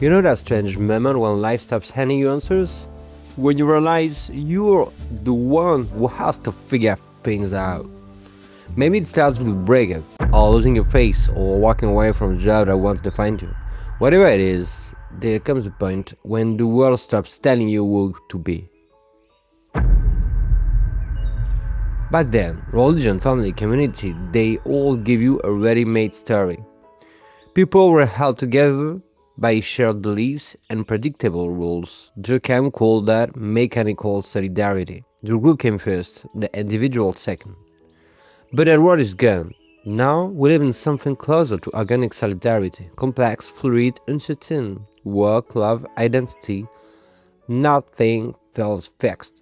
You know that strange moment when life stops handing you answers? When you realize you're the one who has to figure things out. Maybe it starts with a breakup, or losing your face, or walking away from a job that once defined you. Whatever it is, there comes a point when the world stops telling you who to be. Back then, religion, family, community, they all give you a ready-made story. People were held together by shared beliefs and predictable rules. Durkheim called that mechanical solidarity. The group came first, the individual second. But that word is gone. Now we live in something closer to organic solidarity, complex, fluid, uncertain. Work, love, identity, nothing feels fixed.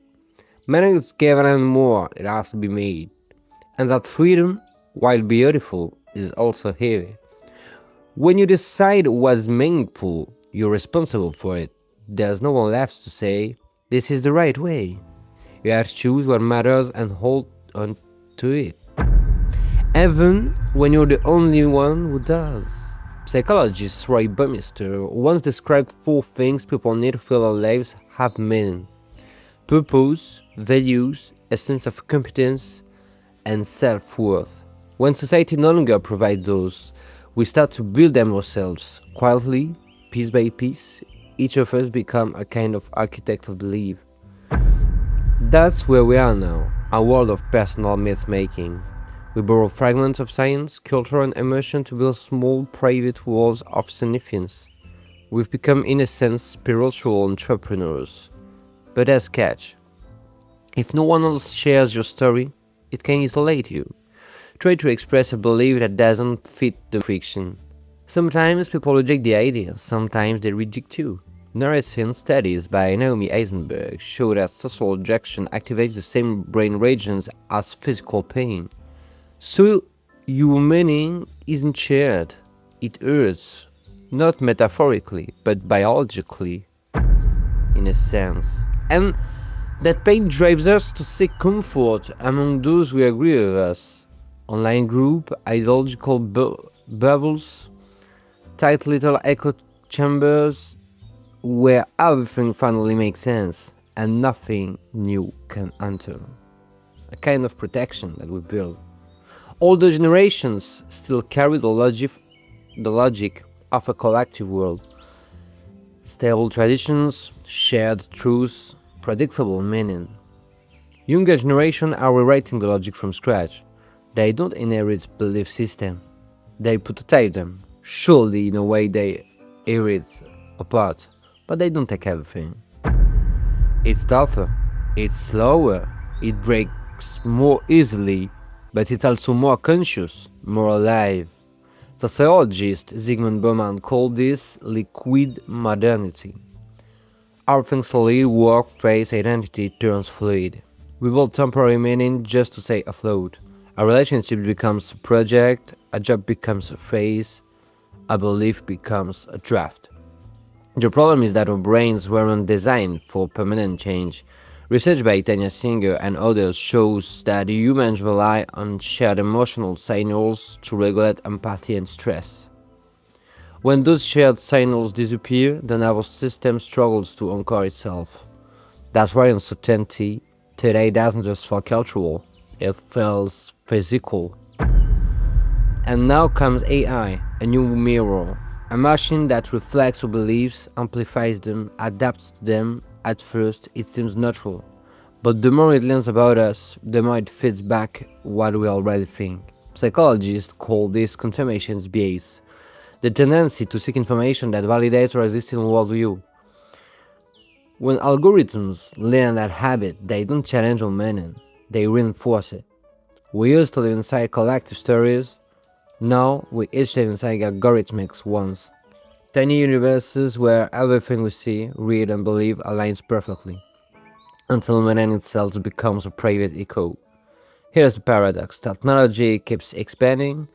Meaning is given and more, it has to be made. And that freedom, while beautiful, is also heavy. When you decide what's meaningful, you're responsible for it. There's no one left to say, this is the right way. You have to choose what matters and hold on to it. Even when you're the only one who does. Psychologist Baumeister once described 4 things people need to feel their lives have meaning: purpose, values, a sense of competence, and self-worth. When society no longer provides those, we start to build them ourselves, quietly, piece by piece. Each of us become a kind of architect of belief. That's where we are now, a world of personal myth-making. We borrow fragments of science, culture and emotion to build small, private worlds of significance. We've become, in a sense, spiritual entrepreneurs. But there's a catch. If no one else shares your story, it can isolate you. Try to express a belief that doesn't fit the friction. Sometimes people reject the idea, sometimes they reject you. Neuroscience studies by Eisenberger show that social rejection activates the same brain regions as physical pain. So your meaning isn't shared, it hurts, not metaphorically, but biologically, in a sense. And that pain drives us to seek comfort among those who agree with us. Online group, ideological bubbles, tight little echo chambers where everything finally makes sense and nothing new can enter. A kind of protection that we build. Older generations still carry the logic of a collective world. Stable traditions, shared truths, predictable meaning. Younger generations are rewriting the logic from scratch. They don't inherit belief system. They prototype them. Surely in a way they inherit a part, but they don't take everything. It's tougher, it's slower, it breaks more easily, but it's also more conscious, more alive. Sociologist Bauman called this liquid modernity. Everything solid, work, face, identity turns fluid. We build temporary meaning just to stay afloat. A relationship becomes a project, a job becomes a phase, a belief becomes a draft. The problem is that our brains weren't designed for permanent change. Research by Tanya Singer and others shows that humans rely on shared emotional signals to regulate empathy and stress. When those shared signals disappear, the nervous system struggles to anchor itself. That's why uncertainty today doesn't just feel cultural, it feels physical. And now comes AI, a new mirror, a machine that reflects our beliefs, amplifies them, adapts to them. At first, it seems natural, but the more it learns about us, the more it feeds back what we already think. Psychologists call this confirmation bias, the tendency to seek information that validates our existing worldview. When algorithms learn that habit, they don't challenge our meaning, they reinforce it. We used to live inside collective stories, now we each live inside algorithmic ones. Tiny universes where everything we see, read and believe aligns perfectly, until meaning itself becomes a private echo. Here's the paradox: technology keeps expanding,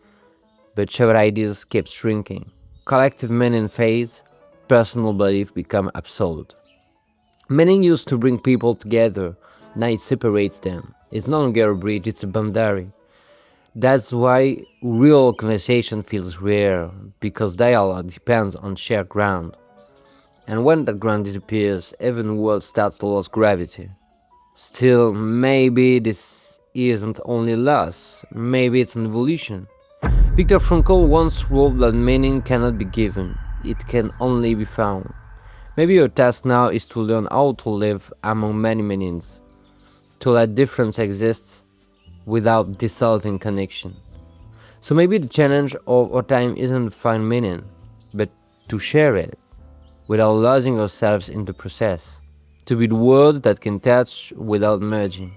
but shared ideas keep shrinking. Collective meaning fades, personal belief becomes absolute. Meaning used to bring people together, now it separates them. It's no longer a bridge, it's a boundary. That's why real conversation feels rare, because dialogue depends on shared ground. And when that ground disappears, even the world starts to lose gravity. Still, maybe this isn't only loss, maybe it's an evolution. Viktor Frankl once wrote that meaning cannot be given, it can only be found. Maybe your task now is to learn how to live among many meanings, to let difference exist without dissolving connection. So maybe the challenge of our time isn't to find meaning, but to share it without losing ourselves in the process. To be the word that can touch without merging,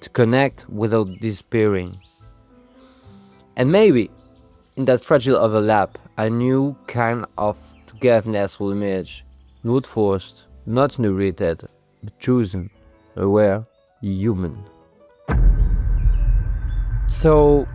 to connect without despairing. And maybe, in that fragile overlap, a new kind of togetherness will emerge. Not forced, not narrated, but chosen, aware, human. So,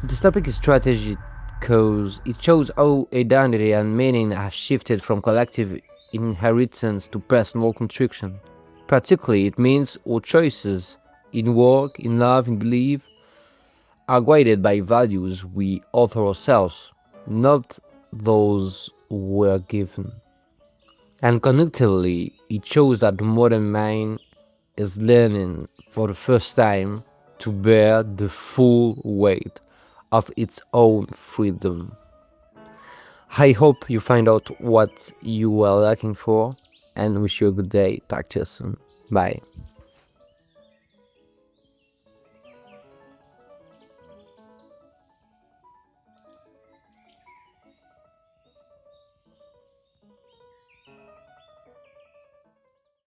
this topic is strategy because it shows how identity and meaning have shifted from collective inheritance to personal construction. Practically, it means our choices in work, in love, in belief are guided by values we author ourselves, not those we're given. And connectively, it shows that the modern mind is learning for the first time to bear the full weight of its own freedom. I hope you find out what you were looking for and wish you a good day. Talk to you soon. Bye.